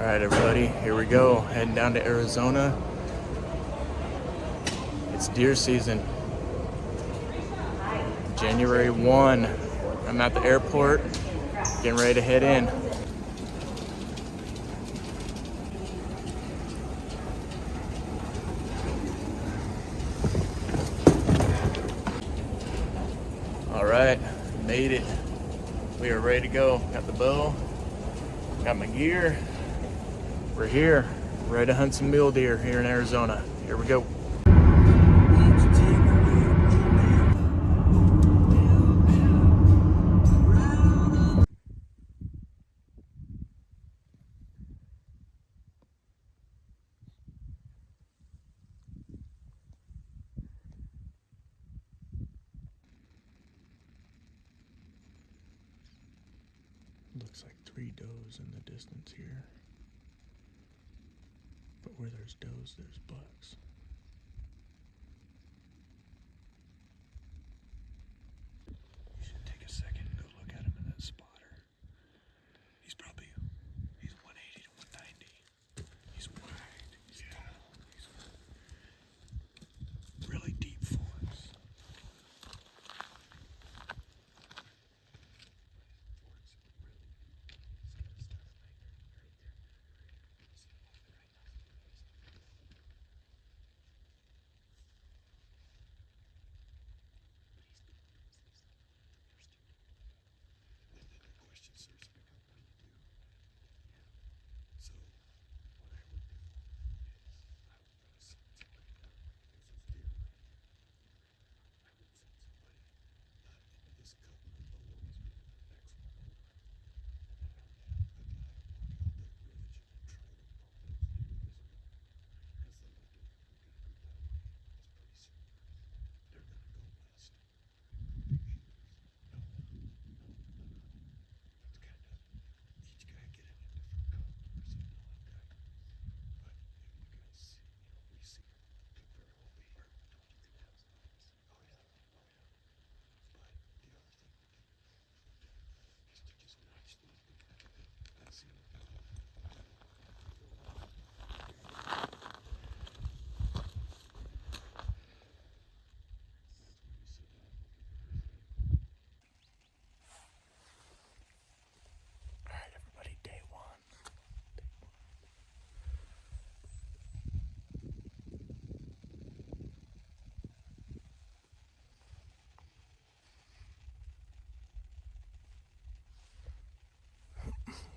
Alright everybody, here we go, heading down to Arizona. It's deer season. January 1. I'm at the airport, getting ready to head in. Alright, made it. We are ready to go. Got the bow, got my gear. We're here, ready to hunt some mule deer here in Arizona. Here we go. Looks like 3 does in the distance here. But where there's does, there's bucks. You should take a second and go look at him in that spotter. He's 180 to 190. He's wide, he's tall, he's really deep forks. Day one.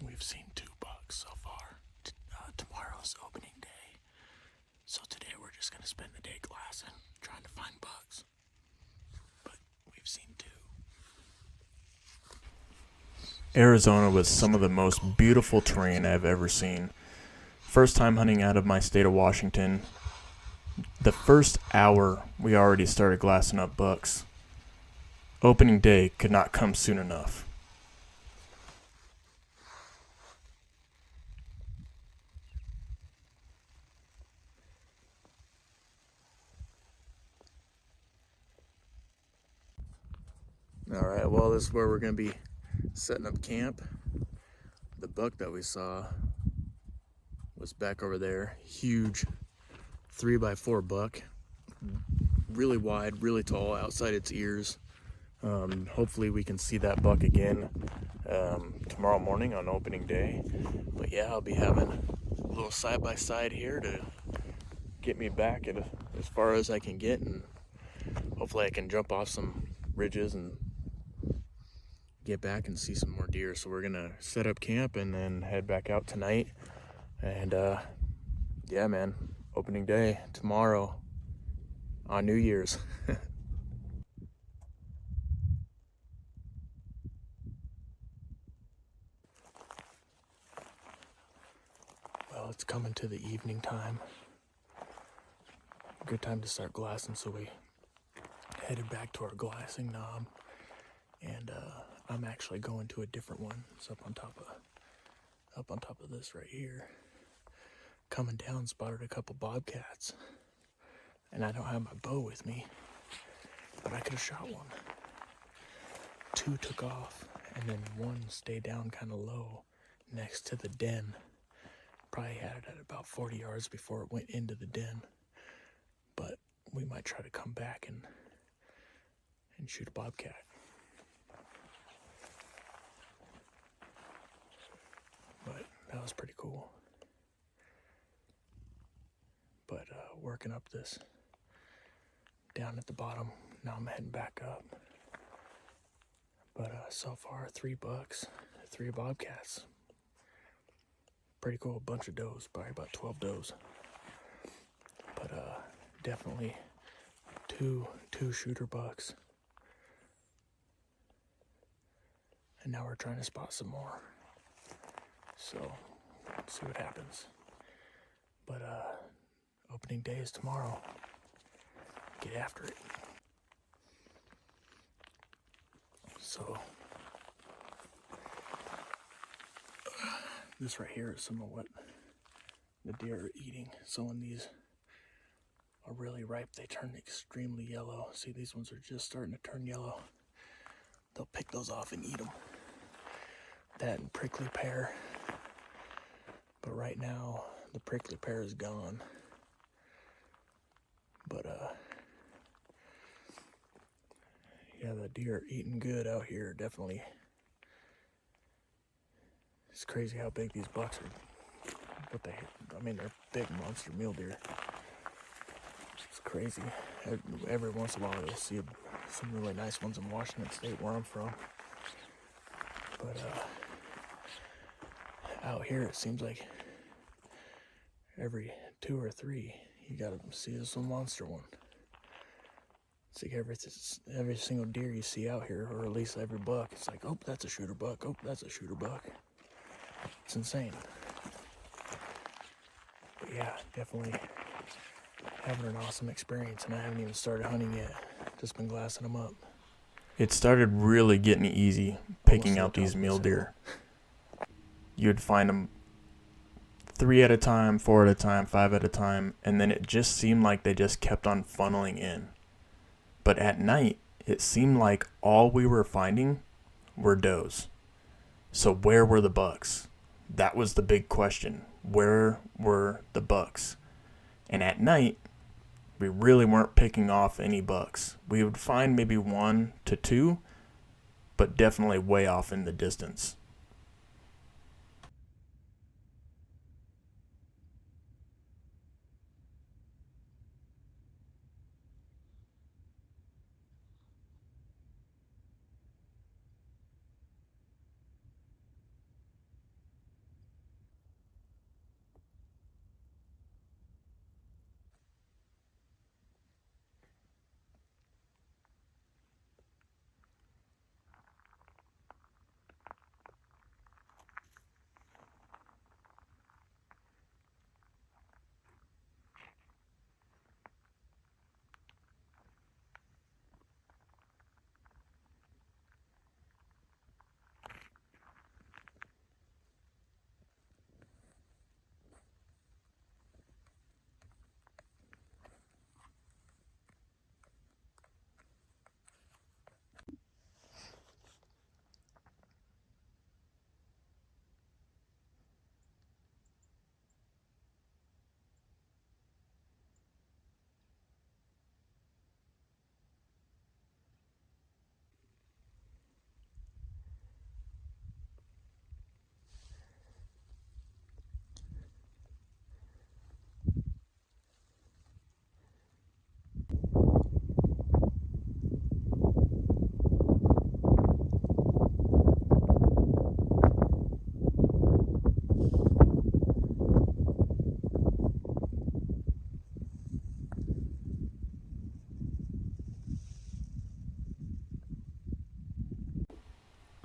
We've seen 2 bucks so far. Tomorrow's opening day. So today we're just going to spend the day glassing, trying to find bucks. But we've seen 2. Arizona was some of the most beautiful terrain I've ever seen. First time hunting out of my state of Washington. The first hour we already started glassing up bucks. Opening day could not come soon enough. Alright, well, this is where we're going to be setting up camp. The buck that we saw was back over there. Huge 3x4 buck. Really wide, really tall outside its ears. Hopefully we can see that buck again tomorrow morning on opening day. But yeah, I'll be having a little side-by-side here to get me back as far as I can get, and hopefully I can jump off some ridges and get back and see some more deer. So we're gonna set up camp and then head back out tonight. And yeah, man, opening day tomorrow on New Year's. Well, it's coming to the evening time. Good time to start glassing, so we headed back to our glassing knob. And I'm actually going to a different one. It's up on top of this right here. Coming down, spotted a couple bobcats. And I don't have my bow with me, but I could have shot one. 2 took off, and then 1 stayed down kind of low next to the den. probably had it at about 40 yards before it went into the den. But we might try to come back and shoot a bobcat. But that was pretty cool. But working up this down at the bottom, now I'm heading back up. But so far, 3 bucks, 3 bobcats. Pretty cool, bunch of does, probably about 12 does. But definitely two shooter bucks. And now we're trying to spot some more. So, see what happens. But opening day is tomorrow. Get after it. So, this right here is some of what the deer are eating. So when these are really ripe, they turn extremely yellow. See, these ones are just starting to turn yellow. They'll pick those off and eat them. That and prickly pear. But right now, the prickly pear is gone. But yeah, the deer are eating good out here, definitely. It's crazy how big these bucks are. But they're big monster mule deer. It's crazy. Every once in a while you'll see some really nice ones in Washington State where I'm from. But out here it seems like every 2 or 3 you gotta see some monster one. It's like every single deer you see out here, or at least every buck, it's like, oh, that's a shooter buck. Oh, that's a shooter buck. It's insane. But yeah, definitely having an awesome experience, and I haven't even started hunting yet. Just been glassing them up. It started really getting easy picking out these mule deer. You'd find them 3 at a time, 4 at a time, 5 at a time, and then it just seemed like they just kept on funneling in. But at night, it seemed like all we were finding were does. So where were the bucks? That was the big question. Where were the bucks? And at night, we really weren't picking off any bucks. We would find maybe 1 to 2, but definitely way off in the distance.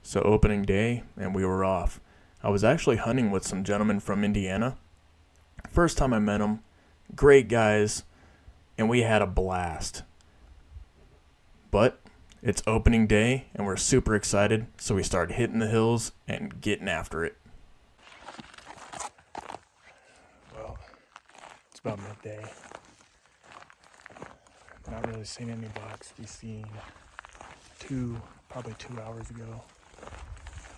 So opening day, and we were off. I was actually hunting with some gentlemen from Indiana. First time I met them, great guys, and we had a blast. But it's opening day, and we're super excited, so we started hitting the hills and getting after it. Well, it's about midday. Not really seeing any bucks. We seen probably 2 hours ago.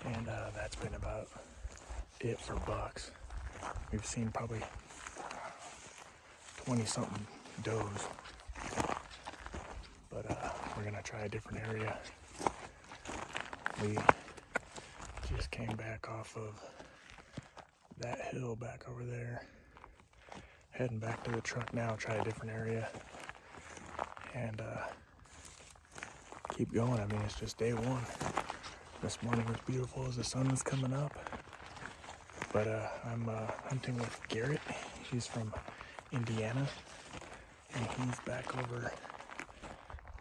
And that's been about it for bucks. We've seen probably 20-something does. But we're gonna try a different area. We just came back off of that hill back over there. Heading back to the truck now, try a different area. And keep going. I mean, it's just day one. This morning was beautiful as the sun was coming up. But I'm hunting with Garrett. He's from Indiana. And he's back over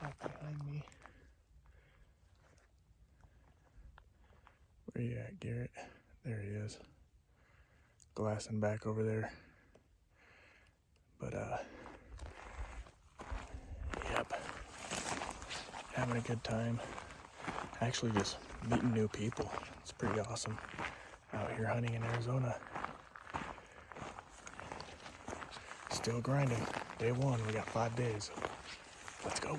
right behind me. Where you at, Garrett? There he is. Glassing back over there. But yep. Having a good time. Actually just meeting new people. It's pretty awesome. Out here hunting in Arizona. Still grinding. Day one, we got 5 days. Let's go.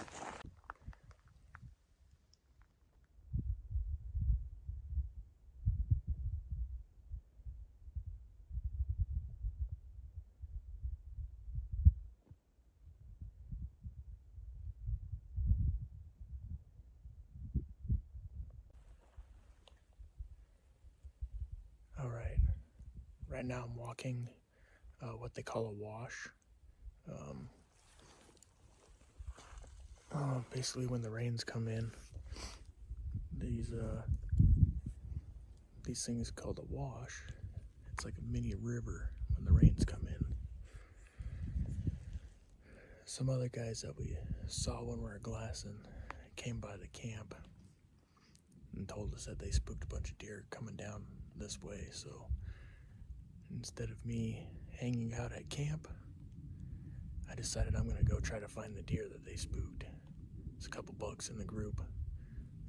All right. Right now I'm walking what they call a wash. Basically when the rains come in, these things called a wash. It's like a mini river when the rains come in. Some other guys that we saw when we were glassing came by the camp and told us that they spooked a bunch of deer coming down this way. So instead of me hanging out at camp, I decided I'm gonna go try to find the deer that they spooked. There's a couple bucks in the group.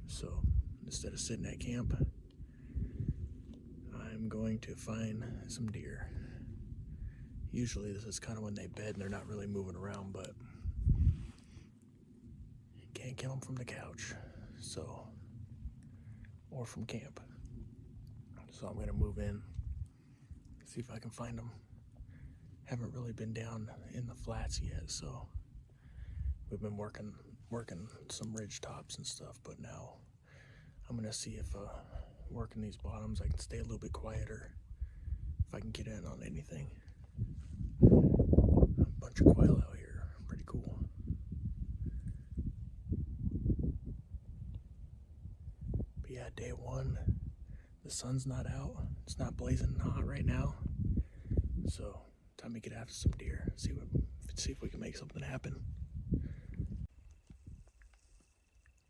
So instead of sitting at camp, I'm going to find some deer. Usually this is kind of when they bed and they're not really moving around, but you can't kill them from the couch, so, or from camp. So I'm going to move in, see if I can find them. Haven't really been down in the flats yet, so we've been working some ridge tops and stuff, but now I'm going to see if working these bottoms I can stay a little bit quieter, if I can get in on anything. A bunch of quail out here, pretty cool. But yeah, day one, the sun's not out, it's not blazing hot right now, so time to get after some deer, see if we can make something happen.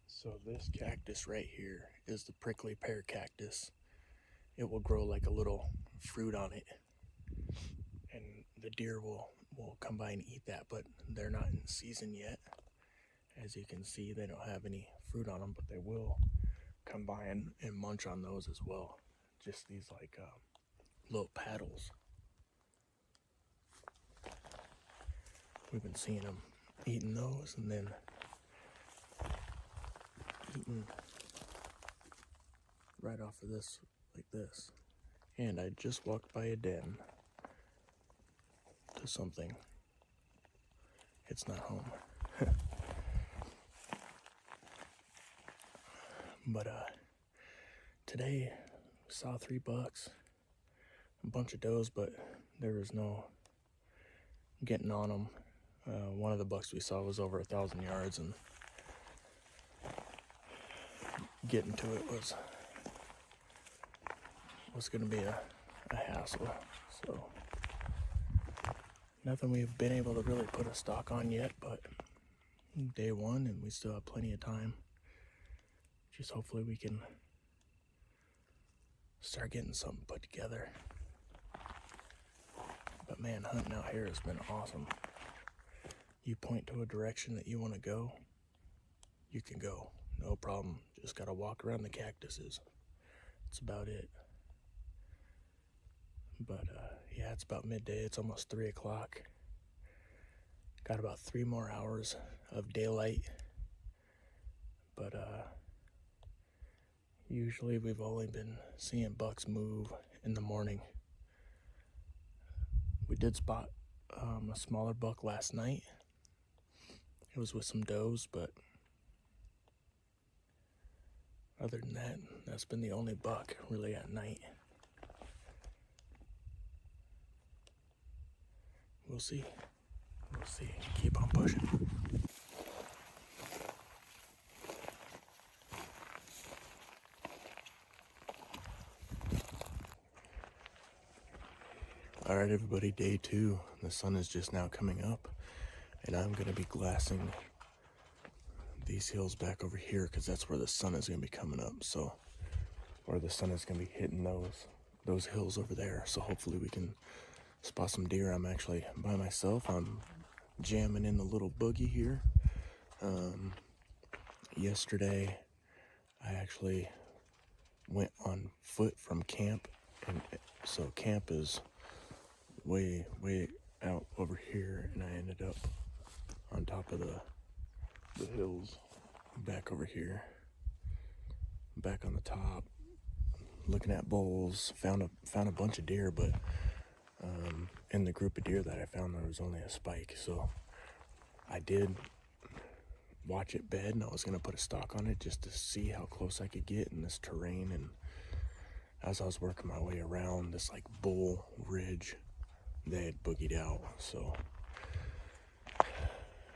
So this cactus right here is the prickly pear cactus. It will grow like a little fruit on it, and the deer will come by and eat that, but they're not in season yet. As you can see, they don't have any fruit on them, but they will come by and munch on those as well. Just these like little paddles. We've been seeing them eating those and then eating right off of this like this. And I just walked by a den to something. It's not home. But today we saw 3 bucks, a bunch of does, but there was no getting on them. One of the bucks we saw was over 1,000 yards, and getting to it was going to be a hassle. So nothing we've been able to really put a stock on yet, but day one, and we still have plenty of time. Just hopefully we can start getting something put together. But man, hunting out here has been awesome. You point to a direction that you want to go, you can go, no problem. Just gotta walk around the cactuses. That's about it. But yeah, it's about midday. It's almost 3 o'clock. Got about 3 more hours of daylight. But usually we've only been seeing bucks move in the morning. We did spot a smaller buck last night. It was with some does, but other than that, that's been the only buck really at night. We'll see. We'll see. Keep on pushing. All right, everybody, day 2. The sun is just now coming up, and I'm going to be glassing these hills back over here because that's where the sun is going to be coming up. So, where the sun is going to be hitting those hills over there. So hopefully we can spot some deer. I'm actually by myself. I'm jamming in the little buggy here. Yesterday, I actually went on foot from camp, and so camp is way out over here, and I ended up on top of the hills back over here, back on the top, looking at bulls. Found a bunch of deer, but in the group of deer that I found, there was only a spike. So I did watch it bed, and I was gonna put a stalk on it just to see how close I could get in this terrain. And as I was working my way around this like bull ridge, they had boogied out, so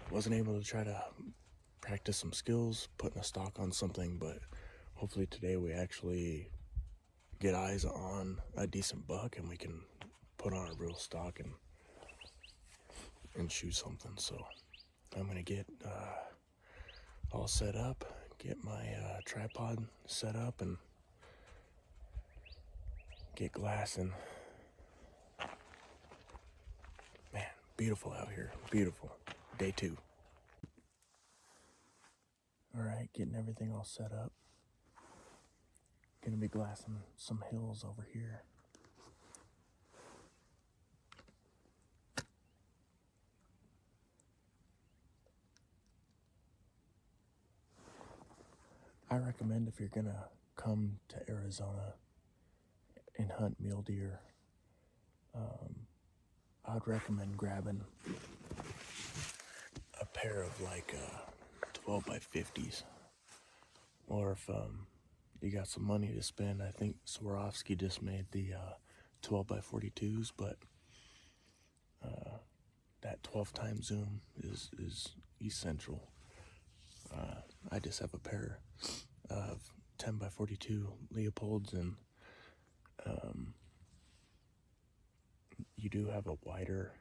wasn't able to try to practice some skills putting a stalk on something. But hopefully today we actually get eyes on a decent buck and we can put on a real stalk and shoot something. So I'm gonna get all set up, get my tripod set up, and get glassing. Man, beautiful out here, beautiful. Day 2. All right, getting everything all set up. Gonna be glassing some hills over here. I recommend, if you're gonna come to Arizona and hunt mule deer, I'd recommend grabbing a pair of like 12 by 50s, or if you got some money to spend, I think Swarovski just made the 12 by 42s, but that 12 times zoom is essential. I just have a pair of 10 by 42 Leopolds, and you do have a wider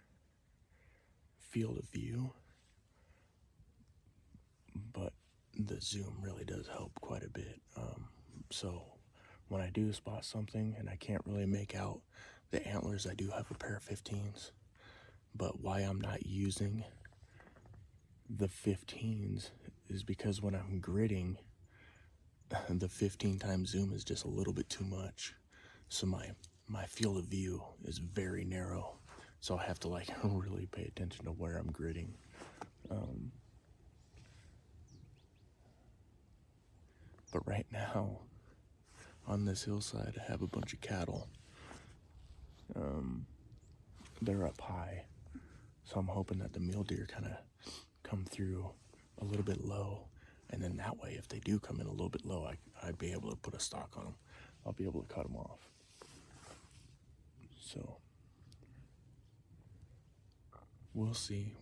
field of view, but the zoom really does help quite a bit. So when I do spot something and I can't really make out the antlers, I do have a pair of 15s. But why I'm not using the 15s is because when I'm gridding, the 15 times zoom is just a little bit too much. So my field of view is very narrow. So I have to like really pay attention to where I'm gridding. But right now, on this hillside, I have a bunch of cattle. They're up high, so I'm hoping that the mule deer kind of come through a little bit low, and then that way, if they do come in a little bit low, I'd be able to put a stalk on them. I'll be able to cut them off. So we'll see.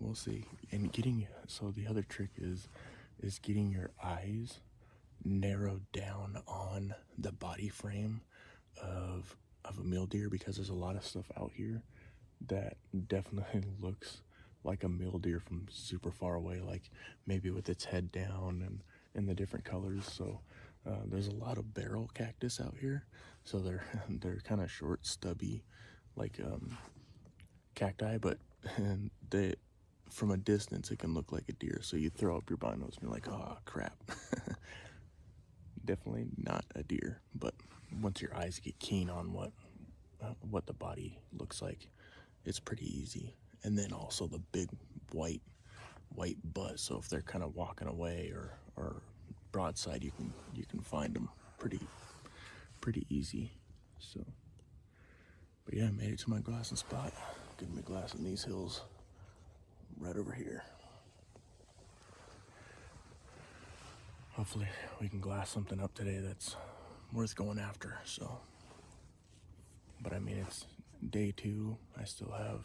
And so the other trick is getting your eyes narrowed down on the body frame of a mule deer, because there's a lot of stuff out here that definitely looks like a mule deer from super far away, like maybe with its head down and the different colors. So there's a lot of barrel cactus out here, so they're kind of short, stubby, like cacti, but they, from a distance, it can look like a deer. So you throw up your binos and you're like, oh crap. Definitely not a deer. But once your eyes get keen on what the body looks like, it's pretty easy. And then also the big white butt. So if they're kind of walking away or broadside, you can find them pretty easy. So, but yeah, I made it to my glassing spot. gonna be glassing these hills right over here. Hopefully we can glass something up today that's worth going after. So, but I mean, it's day 2. I still have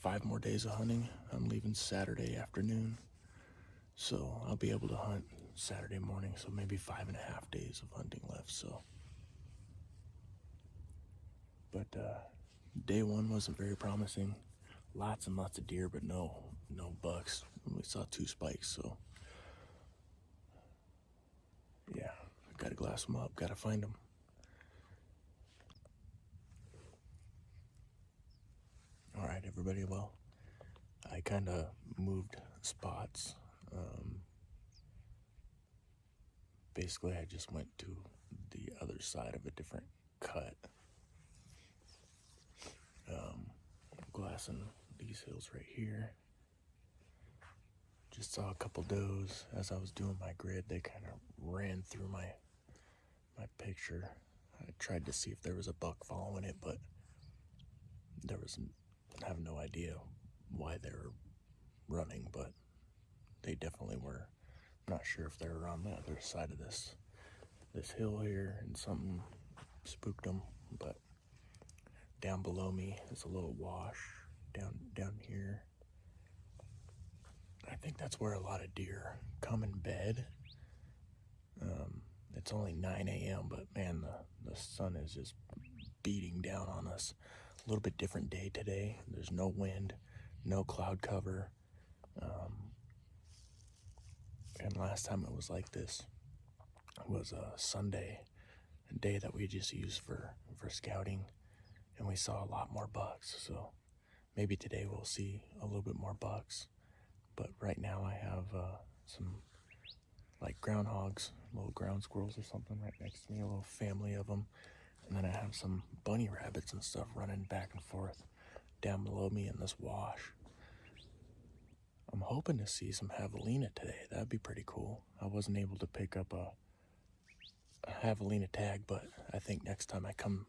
5 more days of hunting. I'm leaving Saturday afternoon, so I'll be able to hunt Saturday morning. So maybe 5.5 days of hunting left. So, but day 1 wasn't very promising. Lots and lots of deer, but no bucks. We saw 2 spikes. So yeah, gotta glass them up. Gotta find them. All right, everybody. Well, I kind of moved spots. Basically, I just went to the other side of a different cut. Glassing these hills right here. Just saw a couple does as I was doing my grid. They kind of ran through my picture. I tried to see if there was a buck following it, but there wasn't. I have no idea why they were running, but they definitely were. Not sure if they were on the other side of this hill here and something spooked them, but down below me is a little wash down here. I think that's where a lot of deer come in bed. It's only 9 a.m., but man, the sun is just beating down on us. A little bit different day today. There's no wind, no cloud cover. And last time it was like this was a Sunday, a day that we just used for scouting, and we saw a lot more bucks. So maybe today we'll see a little bit more bucks. But right now I have some like groundhogs, little ground squirrels or something right next to me, a little family of them. And then I have some bunny rabbits and stuff running back and forth down below me in this wash. I'm hoping to see some javelina today. That'd be pretty cool. I wasn't able to pick up a javelina tag, but I think next time I come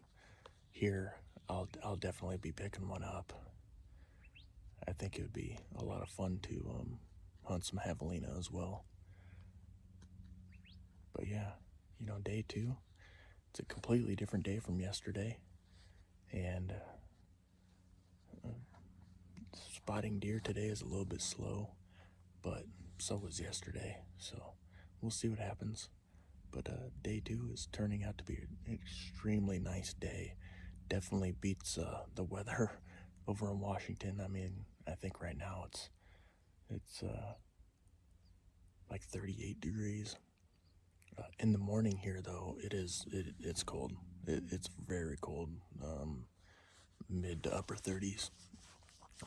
here, I'll definitely be picking one up. I think it would be a lot of fun to hunt some javelina as well. But yeah, day 2, it's a completely different day from yesterday, and spotting deer today is a little bit slow, but so was yesterday, so we'll see what happens. But day 2 is turning out to be an extremely nice day. Definitely beats the weather over in Washington. I mean, I think right now it's like 38 degrees. In the morning here, though, it's cold. It's very cold, mid to upper 30s.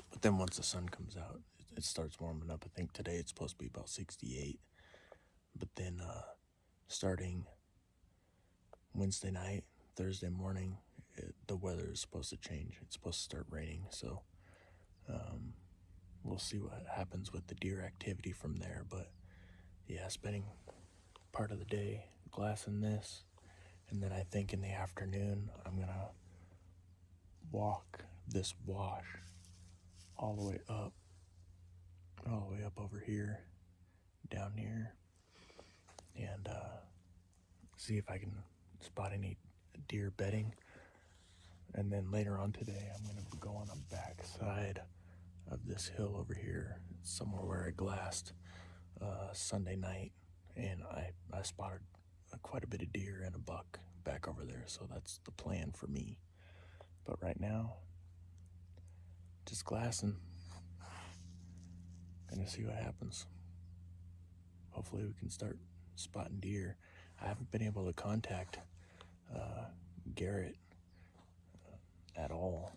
But then once the sun comes out, it starts warming up. I think today it's supposed to be about 68. But then starting Wednesday night, Thursday morning, the weather is supposed to change. It's supposed to start raining. So we'll see what happens with the deer activity from there. But yeah, spending part of the day glassing this, and then I think in the afternoon I'm gonna walk this wash all the way up over here, down here, and see if I can spot any deer bedding. And then later on today I'm gonna go on the back side of this hill over here, somewhere where I glassed Sunday night, and I spotted quite a bit of deer and a buck back over there. So that's the plan for me. But right now, just glassing. Gonna see what happens. Hopefully we can start spotting deer. I haven't been able to contact Garrett at all.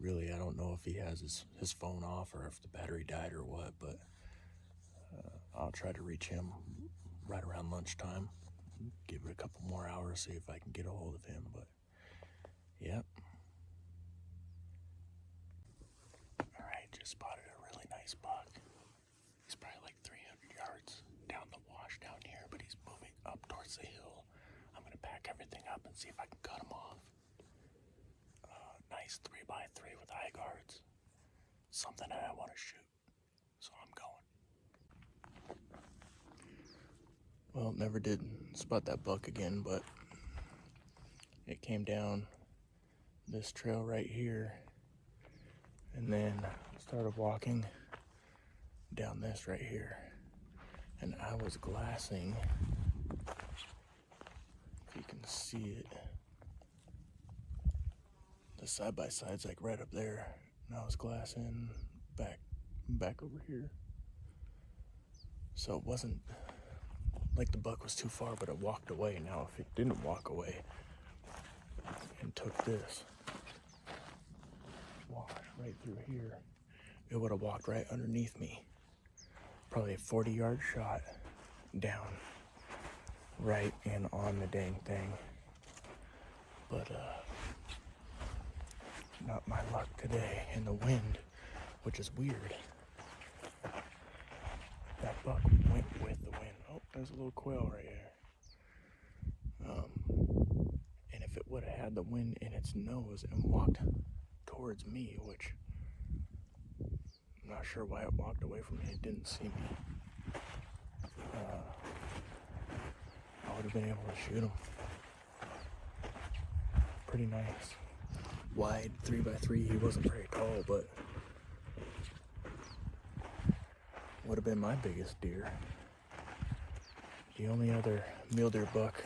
Really, I don't know if he has his phone off or if the battery died or what, but I'll try to reach him right around lunchtime. Give it a couple more hours, see if I can get a hold of him. But yep. All right, just spotted a really nice buck. He's probably like 300 yards down the wash down here, but he's moving up towards the hill. I'm gonna pack everything up and see if I can cut him off. Nice 3x3 with something that I want to shoot, so I'm going. Well, never did spot that buck again, but it came down this trail right here and then started walking down this right here, and I was glassing, if you can see it, the side-by-side's like right up there, and I was glassing back over here. So it wasn't like the buck was too far, but it walked away. Now if it didn't walk away and took this wash right through here, it would have walked right underneath me. Probably a 40-yard shot down right in on the dang thing. But not my luck today. In the wind, which is weird. That buck went with the wind. Oh, there's a little quail right here. And if it would have had the wind in its nose and walked towards me, which I'm not sure why it walked away from me, it didn't see me, I would have been able to shoot him. Pretty nice. Wide 3x3, he wasn't very tall, but would have been my biggest deer. The only other mule deer buck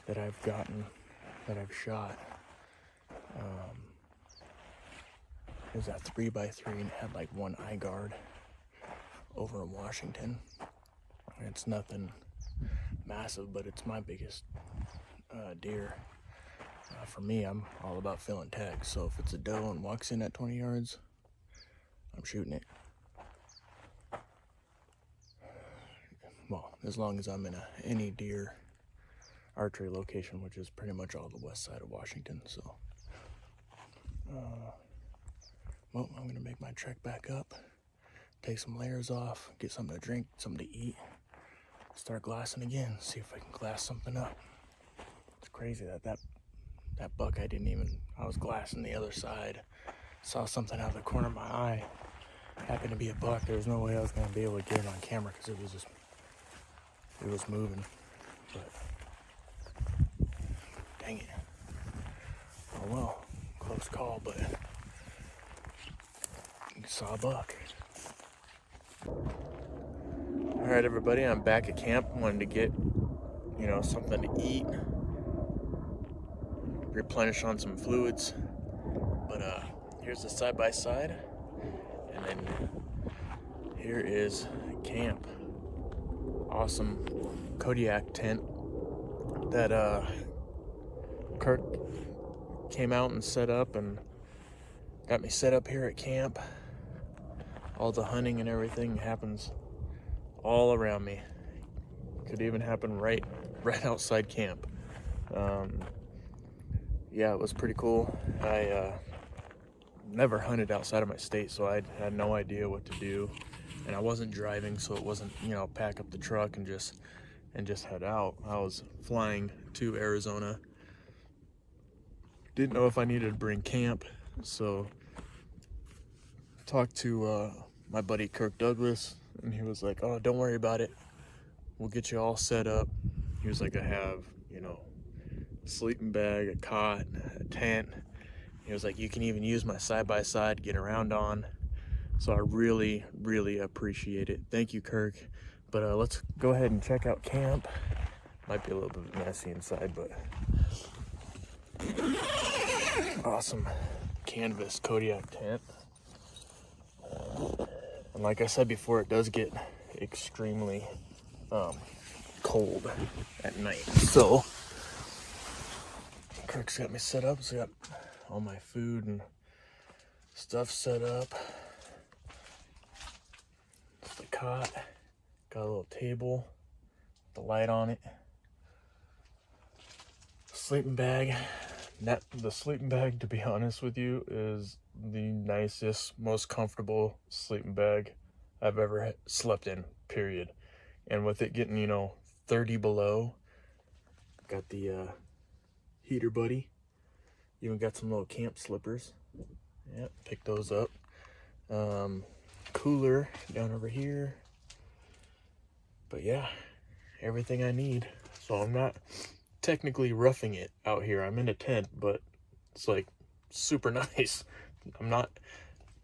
that I've gotten, that I've shot, is a 3x3 and it had like one eye guard over in Washington. And it's nothing massive, but it's my biggest deer. For me, I'm all about filling tags, so if it's a doe and walks in at 20 yards, I'm shooting it. Well, as long as I'm in any deer archery location, which is pretty much all the west side of Washington. So, well, I'm gonna make my trek back up, take some layers off, get something to drink, something to eat, start glassing again, see if I can glass something up. It's crazy that buck, I was glassing the other side, saw something out of the corner of my eye, happened to be a buck. There was no way I was gonna be able to get it on camera because it was moving, but dang it. Oh well, close call, but saw a buck. All right, everybody, I'm back at camp. Wanted to get, something to eat, replenish on some fluids, but here's the side-by-side, and then here is camp. Awesome Kodiak tent that Kirk came out and set up and got me set up here at camp. All the hunting and everything happens all around me. Could even happen right outside camp. Yeah, it was pretty cool. I never hunted outside of my state, so I had no idea what to do, and I wasn't driving, so it wasn't, pack up the truck and just head out. I was flying to Arizona. Didn't know if I needed to bring camp, so I talked to my buddy Kirk Douglas, and he was like, "Oh, don't worry about it. We'll get you all set up." He was like, "I have, a sleeping bag, a cot, a tent." He was like, "You can even use my side-by-side to get around on." So I really, really appreciate it. Thank you, Kirk. But let's go ahead and check out camp. Might be a little bit messy inside, but awesome canvas Kodiak tent. And like I said before, it does get extremely cold at night. So Kirk's got me set up. So I got all my food and stuff set up. It's the cot. Got a little table, the light on it. Sleeping bag. The sleeping bag, to be honest with you, is the nicest, most comfortable sleeping bag I've ever slept in, period. And with it getting, 30 below, got the heater buddy. Even got some little camp slippers. Yep, pick those up. Cooler down over here. But yeah, everything I need. So I'm not technically roughing it out here. I'm in a tent, but it's like super nice. I'm not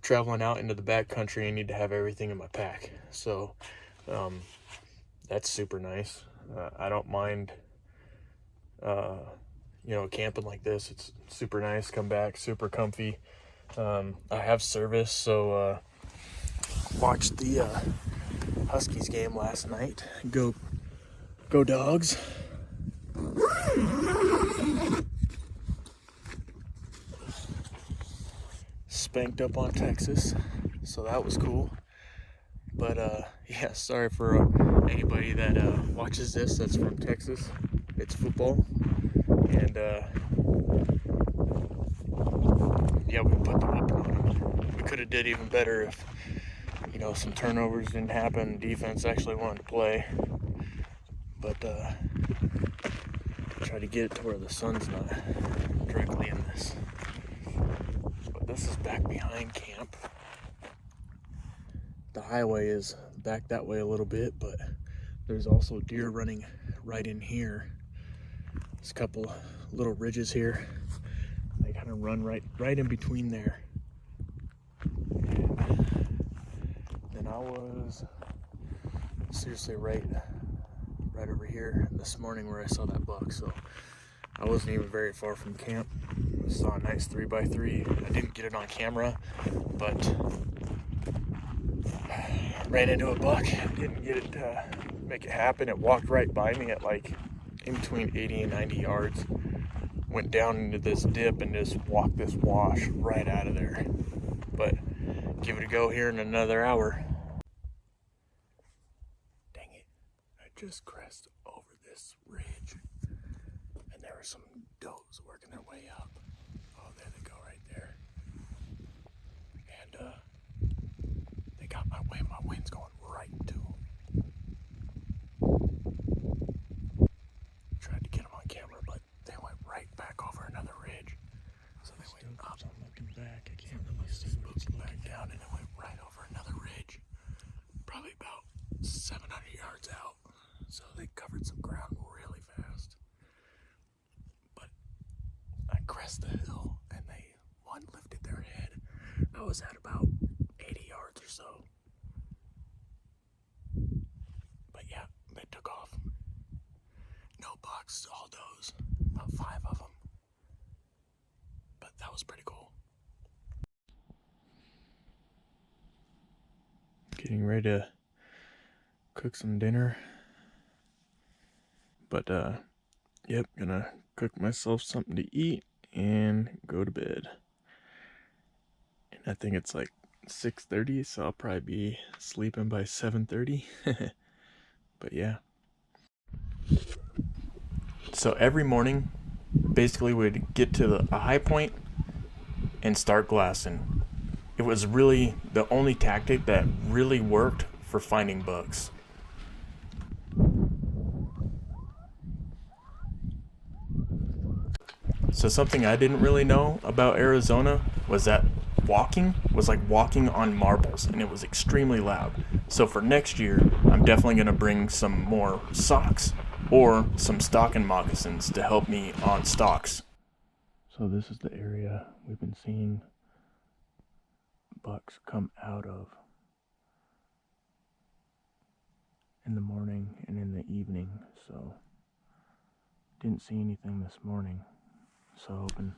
traveling out into the backcountry and need to have everything in my pack. So that's super nice. I don't mind camping like this. It's super nice. Come back super comfy. I have service, so watched the Huskies game last night. Go Dogs. Spanked up on Texas, so that was cool. But yeah, sorry for anybody that watches this that's from Texas. It's football, and yeah, we put the whooping on them. We could have did even better if some turnovers didn't happen. Defense actually wanted to play, but try to get it to where the sun's not directly in this. But this is back behind camp. The highway is back that way a little bit, but there's also deer running right in here. There's a couple little ridges here. They kind of run right in between there. Then I was seriously right over here this morning where I saw that buck, so I wasn't even very far from camp. I saw a nice 3x3. I didn't get it on camera, but ran into a buck. Didn't get it to make it happen. It walked right by me at like in between 80 and 90 yards. Went down into this dip and just walked this wash right out of there. But give it a go here in another hour. Dang it. I just crest over this ridge and there were some does working their way up. Oh, there they go right there. And they got my way. My wind's going right to them. Tried to get them on camera, but they went right back over another ridge. So they went up. I'm looking back. I can't really see what's back down, and it went right over another ridge. Probably about 700 yards out. So they covered some ground really fast. But I crested the hill, and one lifted their head. I was at about 80 yards or so. But yeah, they took off. No bucks, all does. About 5 of them. But that was pretty cool. Getting ready to cook some dinner. But yep, gonna cook myself something to eat and go to bed. And I think it's like 6:30, so I'll probably be sleeping by 7:30. But yeah. So every morning, basically we'd get to a high point and start glassing. It was really the only tactic that really worked for finding bucks. So something I didn't really know about Arizona was that walking was like walking on marbles, and it was extremely loud. So for next year, I'm definitely going to bring some more socks or some stalking moccasins to help me on stalks. So this is the area we've been seeing bucks come out of in the morning and in the evening. So didn't see anything this morning. So hoping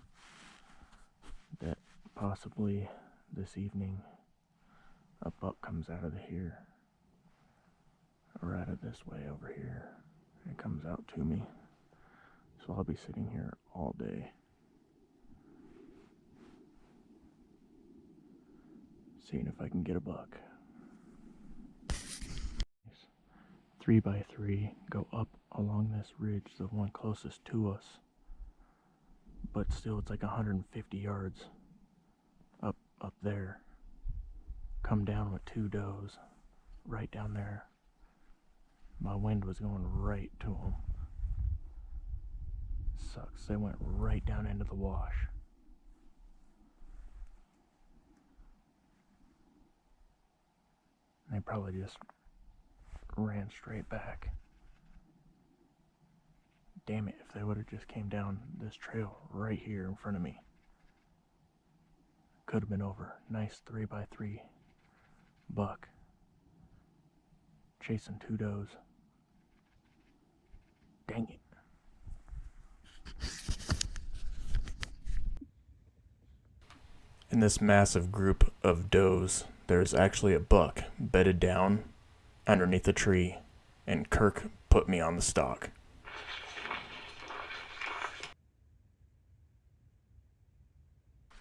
that possibly this evening a buck comes out of here, or out of this way over here, and comes out to me. So I'll be sitting here all day, seeing if I can get a buck. 3x3 go up along this ridge, the one closest to us. But still, it's like 150 yards up there. Come down with 2 does right down there. My wind was going right to them. Sucks. They went right down into the wash. they probably just ran straight back. Damn it, if they would have just came down this trail right here in front of me. Could have been over. Nice 3x3 buck. Chasing 2 does. Dang it. In this massive group of does, there's actually a buck bedded down underneath a tree, and Kirk put me on the stalk.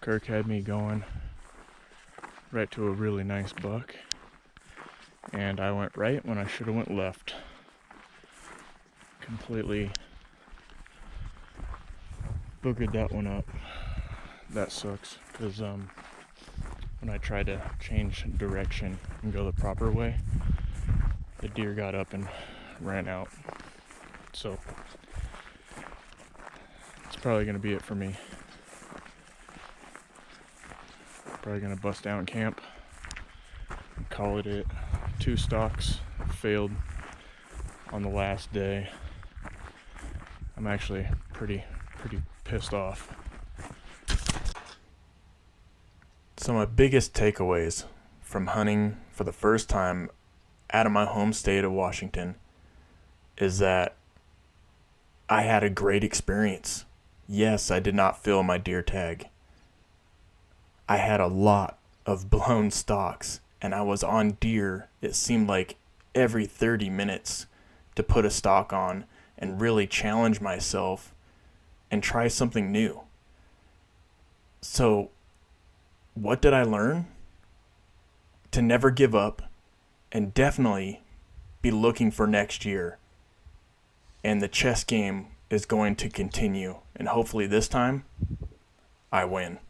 Kirk had me going right to a really nice buck, and I went right when I should have went left. Completely boogered that one up. That sucks, because when I tried to change direction and go the proper way, the deer got up and ran out. So it's probably going to be it for me. Probably going to bust down camp and call it. 2 stalks failed on the last day. I'm actually pretty pissed off. So my biggest takeaways from hunting for the first time out of my home state of Washington is that I had a great experience. Yes, I did not fill my deer tag. I had a lot of blown stalks, and I was on deer, it seemed like every 30 minutes to put a stalk on and really challenge myself and try something new. So what did I learn? To never give up, and definitely be looking for next year. And the chess game is going to continue, and hopefully this time I win.